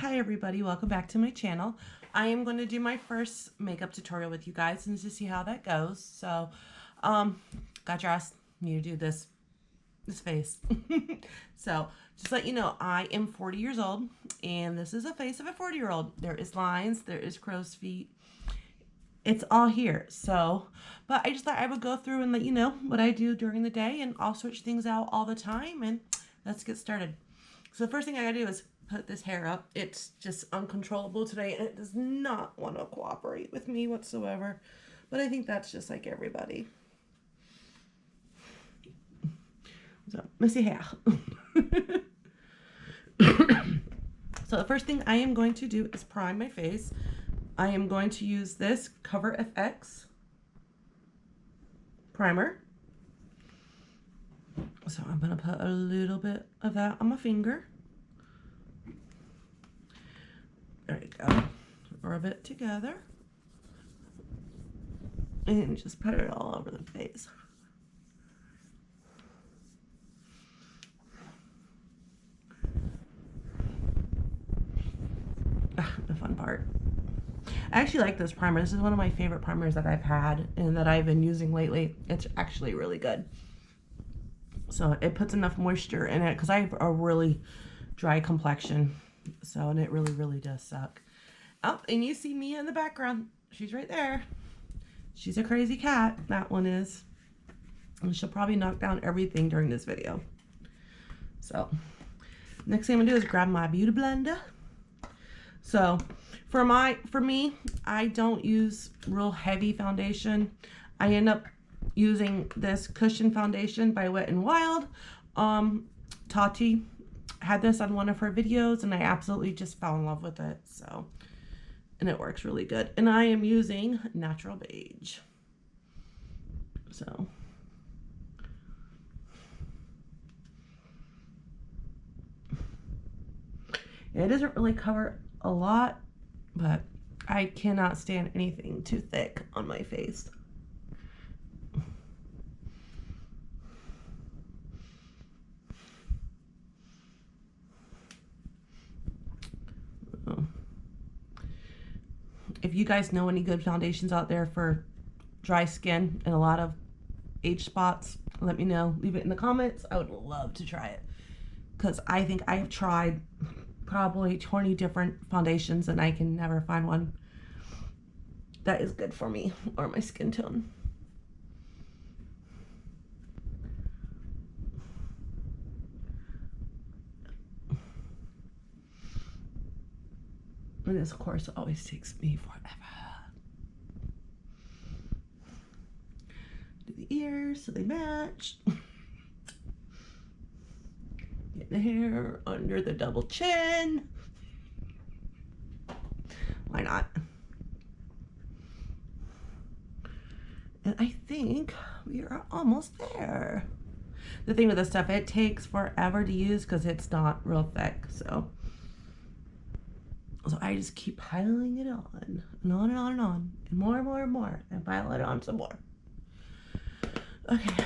Hi everybody, welcome back to my channel. I am going to do my first makeup tutorial with you guys and to see how that goes. So, got dressed, need to do this face. So, just let you know, I am 40 years old and this is a face of a 40-year-old. There is lines, there is crow's feet. It's all here. So, but I just thought I would go through and let you know what I do during the day, and I'll switch things out all the time, and let's get started. So the first thing I gotta do is put this hair up. It's just uncontrollable today and it does not want to cooperate with me whatsoever. But I think that's just like everybody. So, messy hair. So the first thing I am going to do is prime my face. I am going to use this Cover FX primer. So I'm going to put a little bit of that on my finger. There you go. Rub it together. And just put it all over the face. The fun part. I actually like this primer. This is one of my favorite primers that I've had and that I've been using lately. It's actually really good. So it puts enough moisture in it because I have a really dry complexion. So, and it really, really does suck. Oh, and you see Mia in the background. She's right there. She's a crazy cat. That one is. And she'll probably knock down everything during this video. So, next thing I'm gonna do is grab my beauty blender. So, for me, I don't use real heavy foundation. I end up using this Cushion foundation by Wet n Wild. Tati had this on one of her videos and I absolutely just fell in love with it. So, and it works really good. And I am using Natural Beige. So, it doesn't really cover a lot, but I cannot stand anything too thick on my face. If you guys know any good foundations out there for dry skin and a lot of age spots, let me know. Leave it in the comments. I would love to try it because I think I have tried probably 20 different foundations and I can never find one that is good for me or my skin tone. And this, of course, always takes me forever. Do the ears so they match. Get the hair under the double chin. Why not? And I think we are almost there. The thing with this stuff, it takes forever to use because it's not real thick. So I just keep piling it on and on and on and on. And more and more and more. And pile it on some more. Okay.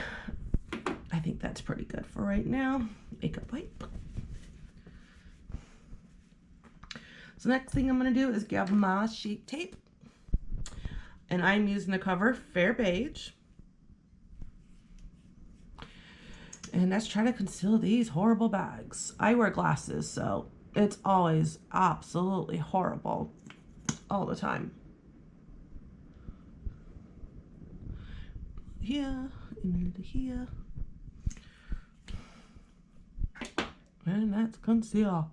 I think that's pretty good for right now. Makeup wipe. So next thing I'm going to do is grab my Shape Tape. And I'm using the Cover Fair Beige. And let's try to conceal these horrible bags. I wear glasses, so it's always absolutely horrible all the time. Here, and here. And that's conceal.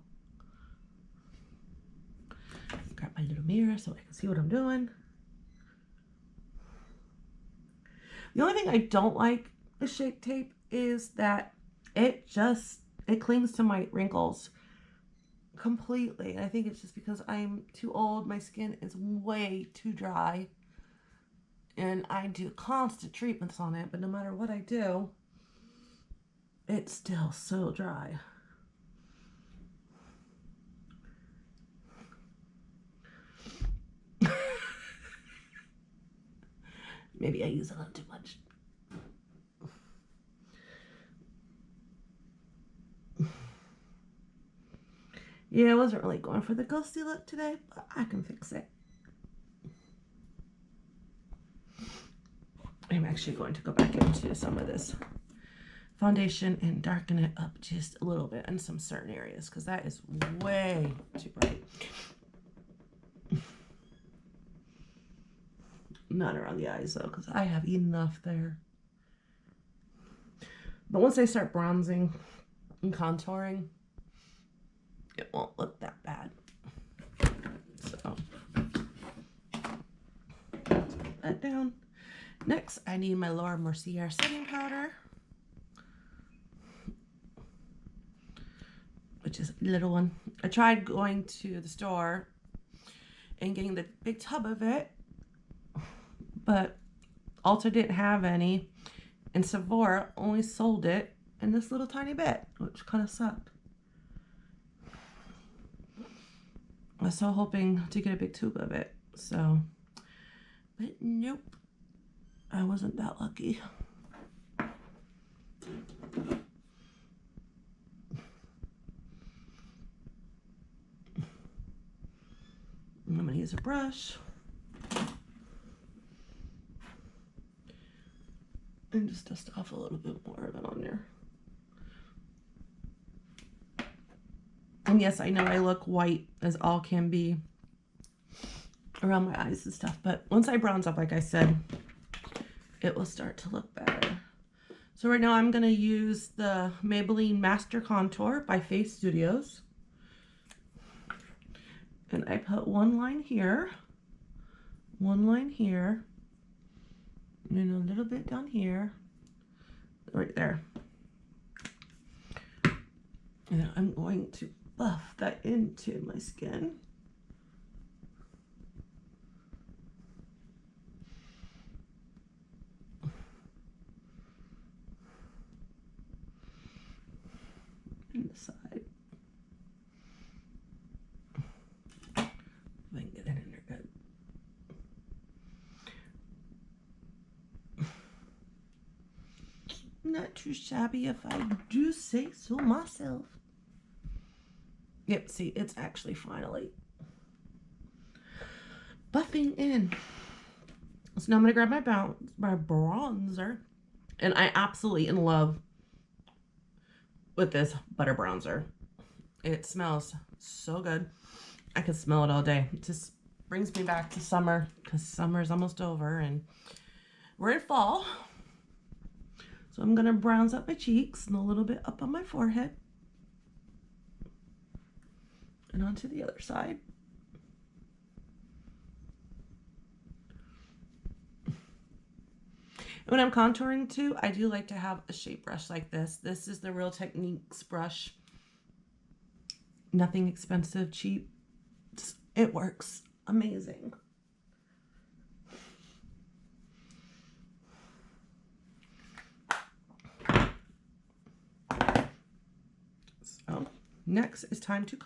Grab my little mirror so I can see what I'm doing. The only thing I don't like with Shape Tape is that it clings to my wrinkles completely. And I think it's just because I'm too old. My skin is way too dry. And I do constant treatments on it, but no matter what I do, it's still so dry. Maybe I use a little too much. Yeah, I wasn't really going for the ghosty look today, but I can fix it. I'm actually going to go back into some of this foundation and darken it up just a little bit in some certain areas because that is way too bright. Not around the eyes though, because I have enough there. But once I start bronzing and contouring, it won't look that bad. So let's put that down. Next, I need my Laura Mercier setting powder, which is a little one. I tried going to the store and getting the big tub of it, but Ulta didn't have any, and Sephora only sold it in this little tiny bit, which kind of sucked. I was so hoping to get a big tube of it, so, but nope, I wasn't that lucky. I'm going to use a brush and just dust off a little bit more of it on there. And yes, I know I look white as all can be around my eyes and stuff, but once I bronze up, like I said, it will start to look better. So right now I'm going to use the Maybelline Master Contour by Face Studios. And I put one line here, and a little bit down here, right there. And I'm going to buff that into my skin. And the side. If I can get that in there good. Not too shabby if I do say so myself. Yep, see, it's actually finally buffing in. So now I'm going to grab my bronzer. And I absolutely in love with this butter bronzer. It smells so good. I could smell it all day. It just brings me back to summer because summer's almost over and we're in fall. So I'm going to bronze up my cheeks and a little bit up on my forehead. And onto the other side. And when I'm contouring too, I do like to have a shape brush like this. This is the Real Techniques brush. Nothing expensive, cheap. It works amazing. So next is time to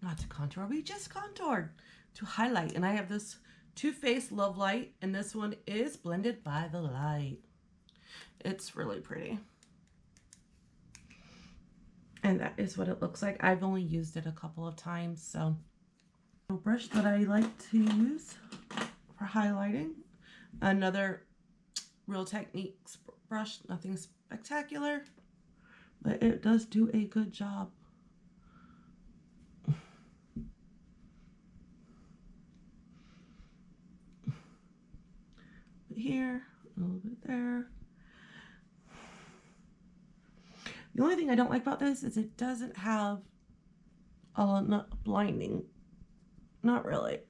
not to contour, we just contoured, to highlight. And I have this Too Faced Love Light, and this one is Blended by the Light. It's really pretty. And that is what it looks like. I've only used it a couple of times, so. A brush that I like to use for highlighting. Another Real Techniques brush, nothing spectacular, but it does do a good job. Here, a little bit there. The only thing I don't like about this is it doesn't have blinding. Not really.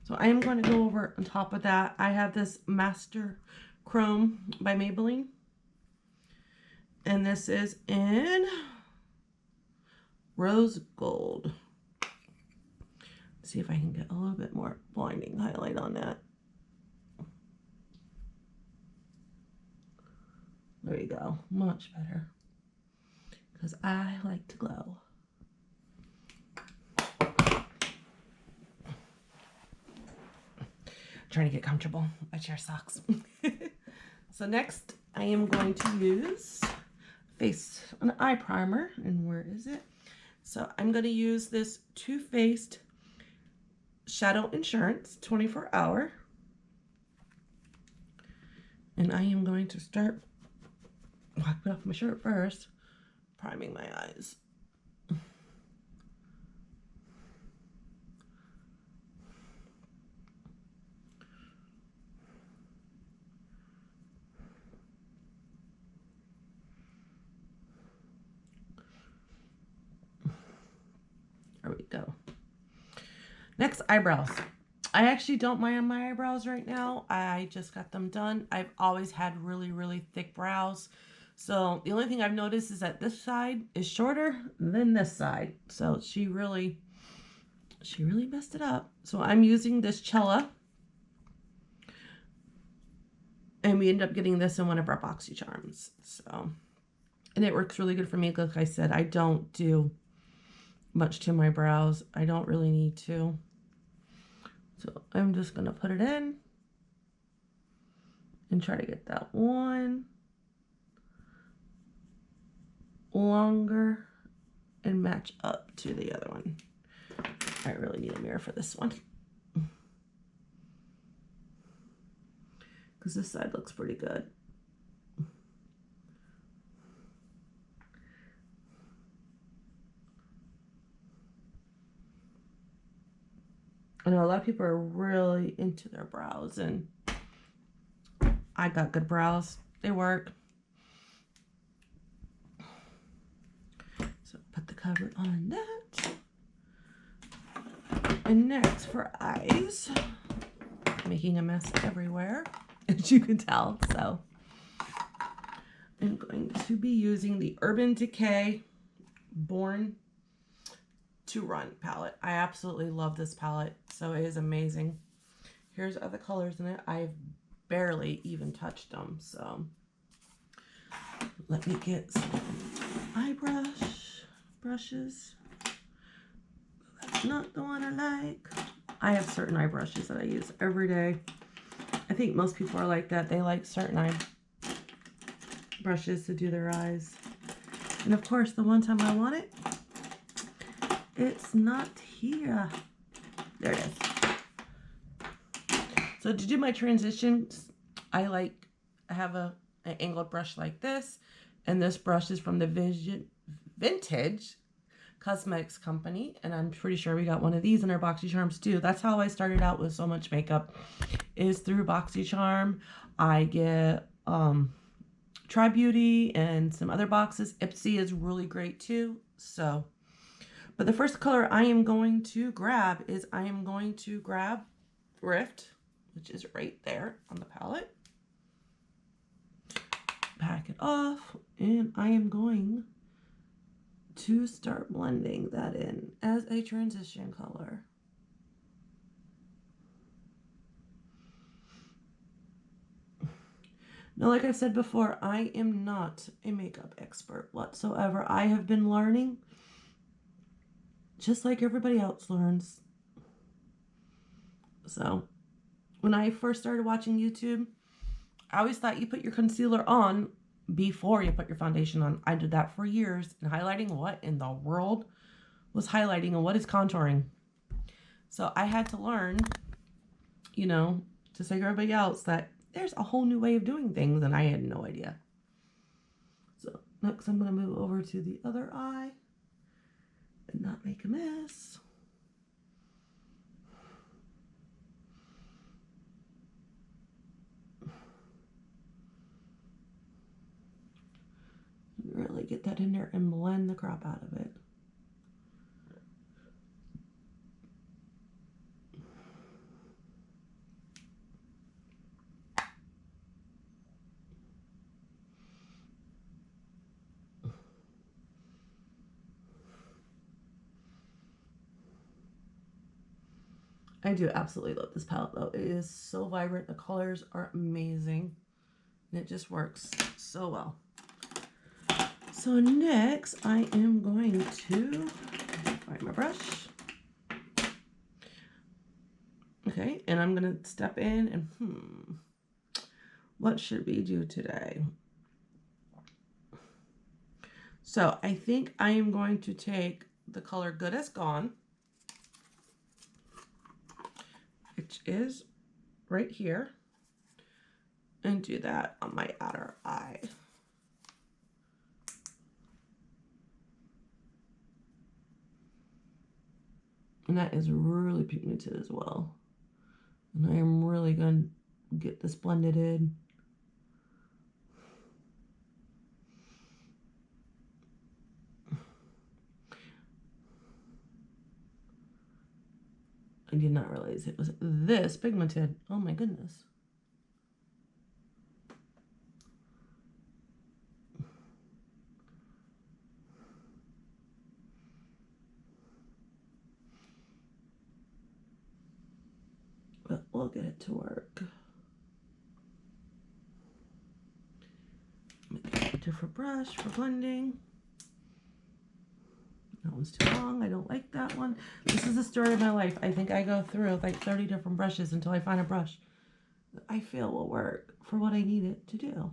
So I am going to go over on top of that. I have this Master Chrome by Maybelline. And this is in Rose Gold. Let's see if I can get a little bit more blinding highlight on that. There you go. Much better. Because I like to glow. Trying to get comfortable. My chair sucks. So next I am going to use an eye primer. And where is it? So I'm going to use this Too Faced Shadow Insurance 24 Hour. And I am going to start wiping off my shirt first, priming my eyes. There we go. Next, eyebrows. I actually don't mind my eyebrows right now. I just got them done. I've always had really, really thick brows. So the only thing I've noticed is that this side is shorter than this side. So she really messed it up. So I'm using this Cella. And we end up getting this in one of our BoxyCharms. So, and it works really good for me. Like I said, I don't do much to my brows. I don't really need to. So I'm just going to put it in and try to get that one longer and match up to the other one. I really need a mirror for this one, because this side looks pretty good. I know a lot of people are really into their brows, and I got good brows. They work. So put the cover on that. And next for eyes, making a mess everywhere, as you can tell. So I'm going to be using the Urban Decay Born to Run palette. I absolutely love this palette. So it is amazing. Here's other colors in it. I've barely even touched them. So let me get some brushes. That's not the one I like. I have certain eye brushes that I use every day. I think most people are like that. They like certain eye brushes to do their eyes. And of course, the one time I want it, it's not here. There it is. So to do my transitions, I have an angled brush like this. And this brush is from the Vintage Cosmetics Company. And I'm pretty sure we got one of these in our BoxyCharms too. That's how I started out with so much makeup, is through BoxyCharm. I get Try Beauty and some other boxes. Ipsy is really great too. So, but the first color I am going to grab is Rift, which is right there on the palette. Pack it off, and I am going to start blending that in as a transition color. Now, like I said before, I am not a makeup expert whatsoever. I have been learning just like everybody else learns. So when I first started watching YouTube, I always thought you put your concealer on before you put your foundation on. I did that for years, and highlighting, what in the world was highlighting and what is contouring? So I had to learn, just like everybody else, that there's a whole new way of doing things, and I had no idea. So next I'm going to move over to the other eye and not make a mess. Really get that in there and blend the crap out of it. I do absolutely love this palette though. It is so vibrant. The colors are amazing. And it just works so well. So next I am going to find my brush. Okay, and I'm going to step in and what should we do today? So I think I am going to take the color Good As Gone, which is right here, and do that on my outer eye. And that is really pigmented as well. And I am really going to get this blended in. I did not realize it was this pigmented. Oh my goodness. But we'll get it to work. A different brush for blending. That one's too long. I don't like that one. This is the story of my life. I think I go through like 30 different brushes until I find a brush that I feel will work for what I need it to do.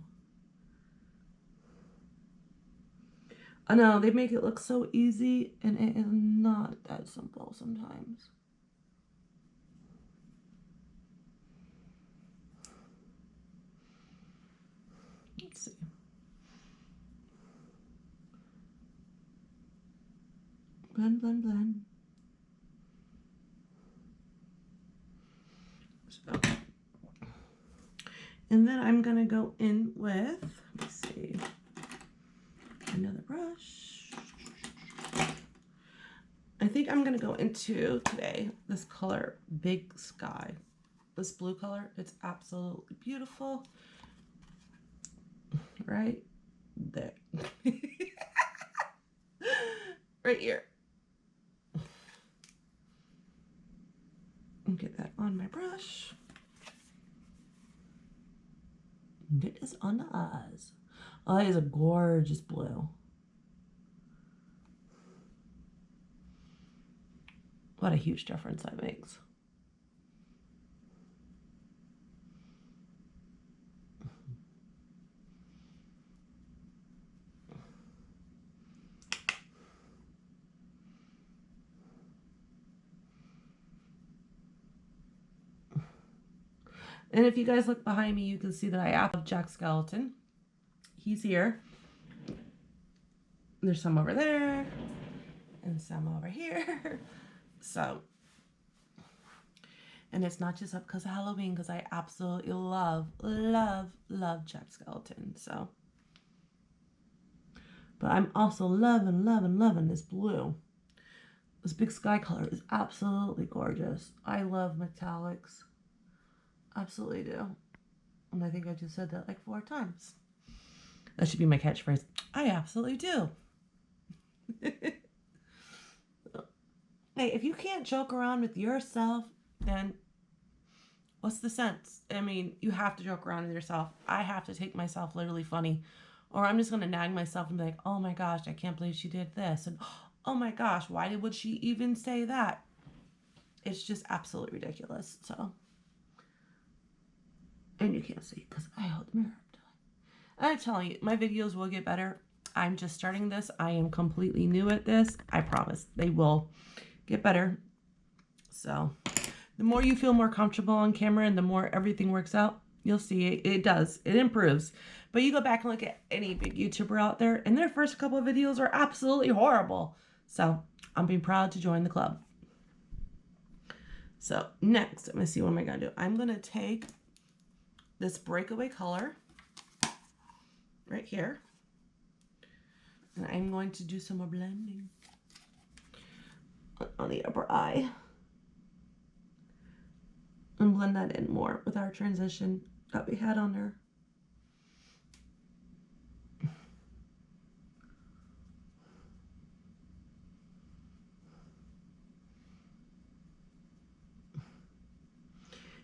I know they make it look so easy, and it is not that simple sometimes. Let's see. Blend, blend, blend. So, and then I'm going to go in with, let's see, another brush. I think I'm going to go into today this color, Big Sky. This blue color, it's absolutely beautiful. Right there. Right here. And get that on my brush. Get this on the eyes. Oh, that is a gorgeous blue. What a huge difference that makes. And if you guys look behind me, you can see that I have Jack Skeleton. He's here. There's some over there and some over here. So, and it's not just up because of Halloween, because I absolutely love Jack Skeleton. So, but I'm also loving this blue. This Big Sky color is absolutely gorgeous. I love metallics. Absolutely do. And I think I just said that like 4 times. That should be my catchphrase. I absolutely do. Hey, if you can't joke around with yourself, then what's the sense? I mean, you have to joke around with yourself. I have to take myself literally funny. Or I'm just going to nag myself and be like, oh my gosh, I can't believe she did this. And oh my gosh, why would she even say that? It's just absolutely ridiculous. So. And you can't see because I hold the mirror up to it. I'm telling you, my videos will get better. I'm just starting this. I am completely new at this. I promise they will get better. So the more you feel more comfortable on camera and the more everything works out, you'll see it does. It improves. But you go back and look at any big YouTuber out there and their first couple of videos are absolutely horrible. So I'm being proud to join the club. So next, let me see, what am I going to do? I'm going to take this breakaway color right here, and I'm going to do some more blending on the upper eye and blend that in more with our transition that we had on there.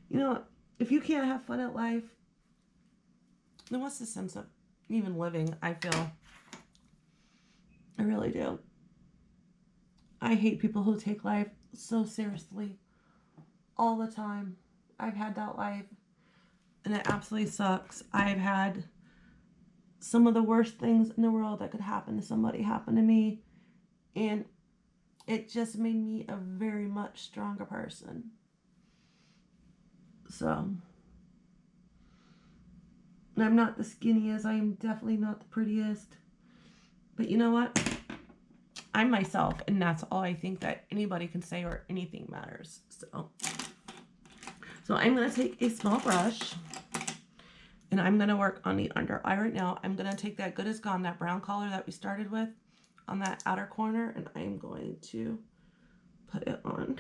You know, if you can't have fun at life, then what's the sense of even living? I feel. I really do. I hate people who take life so seriously all the time. I've had that life, and it absolutely sucks. I've had some of the worst things in the world that could happen to somebody happen to me, and it just made me a very much stronger person. So, I'm not the skinniest. I am definitely not the prettiest. But you know what? I'm myself, and that's all I think that anybody can say or anything matters. So I'm going to take a small brush, and I'm going to work on the under eye right now. I'm going to take that Good Is Gone, that brown color that we started with on that outer corner, and I'm going to put it on.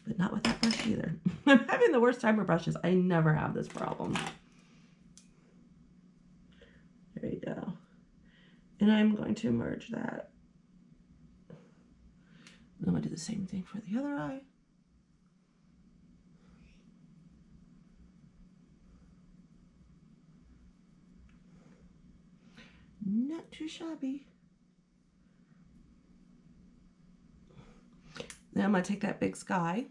But not with that brush either. I'm having the worst time with brushes. I never have this problem. There you go. And I'm going to merge that. And I'm going to do the same thing for the other eye. Not too shabby. Then I'm going to take that big sky,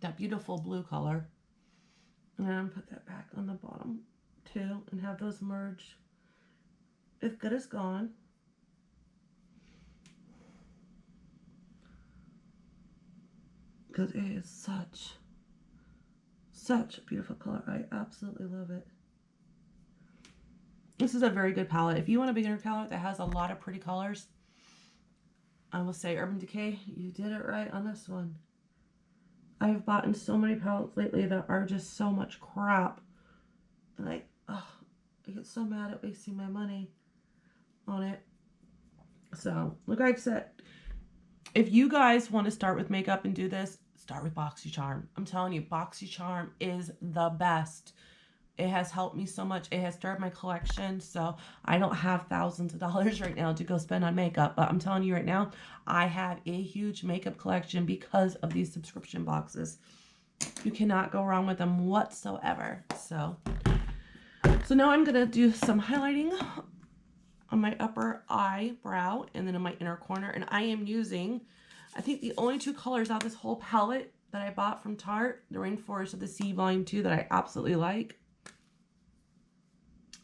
that beautiful blue color, and then put that back on the bottom too, and have those merge. If Good Is Gone. Because it is such a beautiful color. I absolutely love it. This is a very good palette. If you want a beginner palette that has a lot of pretty colors, I will say Urban Decay, you did it right on this one. I've bought in so many palettes lately that are just so much crap. And I get so mad at wasting my money on it. So, like I've said, if you guys want to start with makeup and do this, start with BoxyCharm. I'm telling you, BoxyCharm is the best. It has helped me so much. It has started my collection, so I don't have thousands of dollars right now to go spend on makeup. But I'm telling you right now, I have a huge makeup collection because of these subscription boxes. You cannot go wrong with them whatsoever. So now I'm going to do some highlighting on my upper eyebrow and then in my inner corner. And I am using, I think the only two colors out of this whole palette that I bought from Tarte, the Rainforest of the Sea Volume 2 that I absolutely like,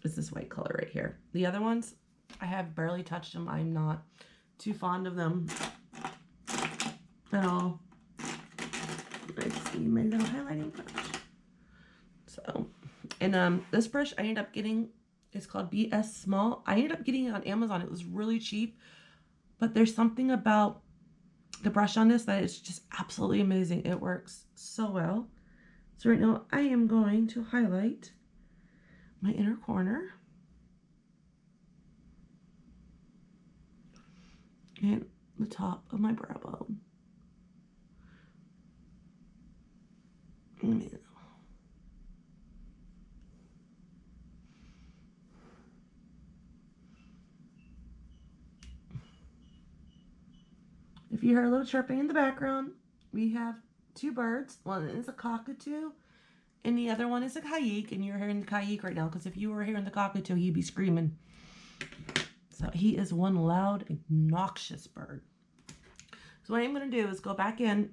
is this white color right here. The other ones, I have barely touched them. I'm not too fond of them at all. Let's see my little highlighting brush. So, and this brush I ended up getting, it's called BS Small. I ended up getting it on Amazon. It was really cheap, but there's something about the brush on this that is just absolutely amazing. It works so well. So right now I am going to highlight my inner corner and the top of my brow bone. If you hear a little chirping in the background, we have two birds. One is a cockatoo, and the other one is a kayik, and you're hearing the kayik right now, because if you were hearing the cockatoo, he'd be screaming. So he is one loud, obnoxious bird. So what I'm going to do is go back in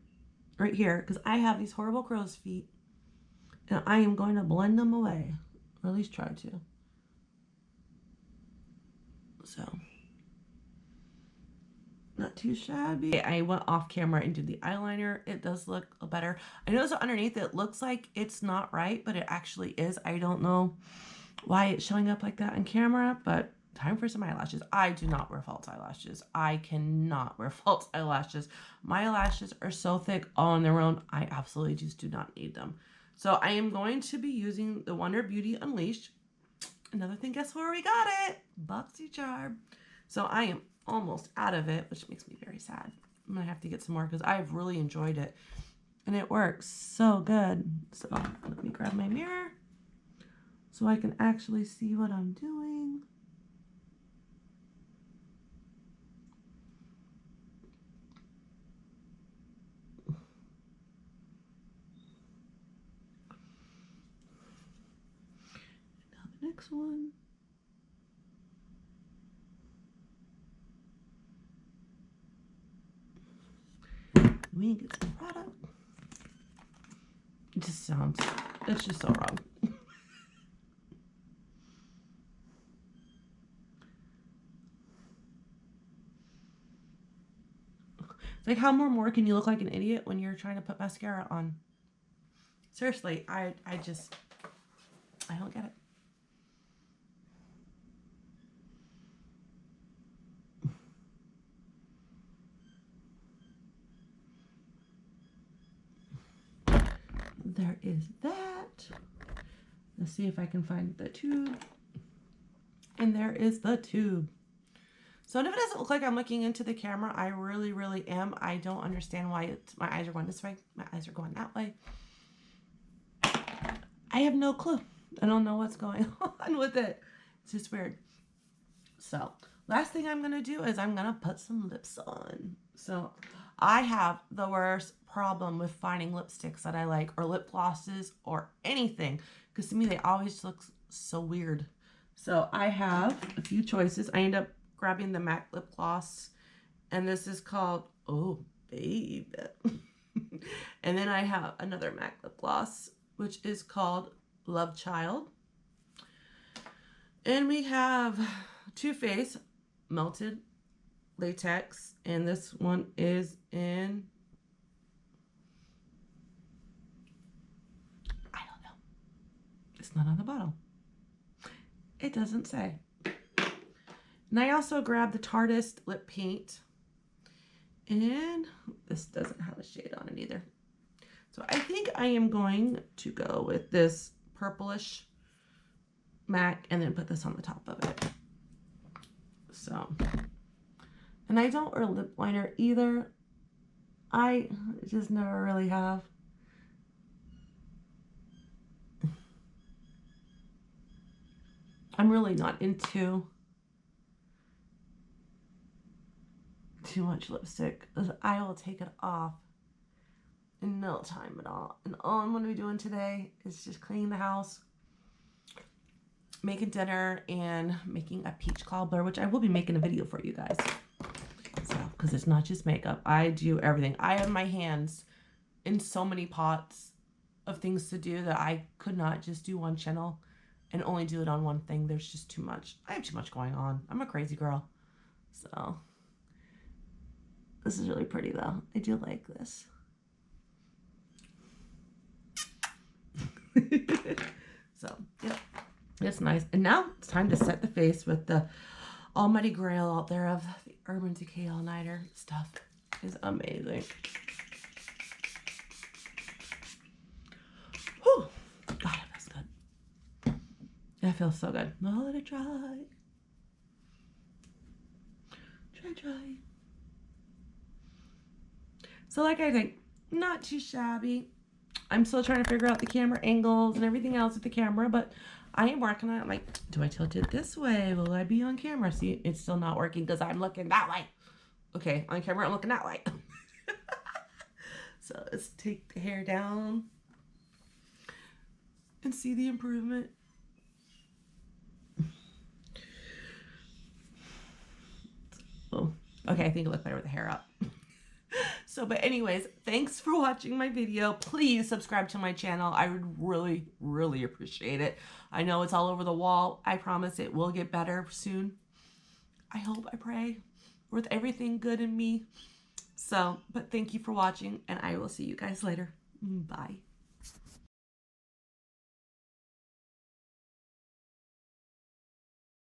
right here, because I have these horrible crow's feet, and I am going to blend them away, or at least try to. So, not too shabby. I went off camera and did the eyeliner. It does look better. I noticed underneath it looks like it's not right, but it actually is. I don't know why it's showing up like that on camera, but time for some eyelashes. I do not wear false eyelashes. I cannot wear false eyelashes. My lashes are so thick on their own. I absolutely just do not need them. So I am going to be using the Wonder Beauty Unleashed. Another thing, guess where we got it? BoxyCharm. So I am almost out of it, which makes me very sad. I'm gonna have to get some more because I've really enjoyed it and it works so good. So let me grab my mirror so I can actually see what I'm doing. Now the next one. We get some product. It just sounds, it's just so wrong. Like, how more can you look like an idiot when you're trying to put mascara on? Seriously, I don't get it. There is that. Let's see if I can find the tube. And there is the tube. So if it doesn't look like I'm looking into the camera, I really am. I don't understand why my eyes are going this way. My eyes are going that way. I have no clue. I don't know what's going on with it. It's just weird. So last thing I'm going to do is I'm going to put some lips on. So I have the worst problem with finding lipsticks that I like, or lip glosses, or anything, because to me they always look so weird. So I have a few choices. I end up grabbing the MAC lip gloss, and this is called Oh Babe. And then I have another MAC lip gloss, which is called Love Child. And we have Too Faced Melted Latex, and this one is in, I don't know. It's not on the bottle. It doesn't say. And I also grabbed the Tarteist lip paint, and this doesn't have a shade on it either. So I think I am going to go with this purplish MAC and then put this on the top of it. So, and I don't wear lip liner either. I just never really have. I'm really not into too much lipstick. I will take it off in no time at all. And all I'm going to be doing today is just cleaning the house, making dinner, and making a peach cobbler, which I will be making a video for you guys. So, because it's not just makeup. I do everything. I have my hands in so many pots of things to do that I could not just do one channel and only do it on one thing. There's just too much. I have too much going on. I'm a crazy girl. So, this is really pretty though. I do like this. So, yeah. It's nice. And now it's time to set the face with the almighty grail out there of the Urban Decay All Nighter. Stuff is amazing. Whew. God, it feels good. It feels so good. Now let it dry. Dry. So like I think, not too shabby. I'm still trying to figure out the camera angles and everything else with the camera, but I am working on it. I'm like, do I tilt it this way? Will I be on camera? See, it's still not working because I'm looking that way. Okay, on camera, I'm looking that way. So let's take the hair down and see the improvement. Oh, okay, I think it looked better with the hair up. So, but anyways, thanks for watching my video. Please subscribe to my channel. I would really appreciate it. I know it's all over the wall. I promise it will get better soon. I hope, I pray, with everything good in me. So, but thank you for watching, and I will see you guys later. Bye.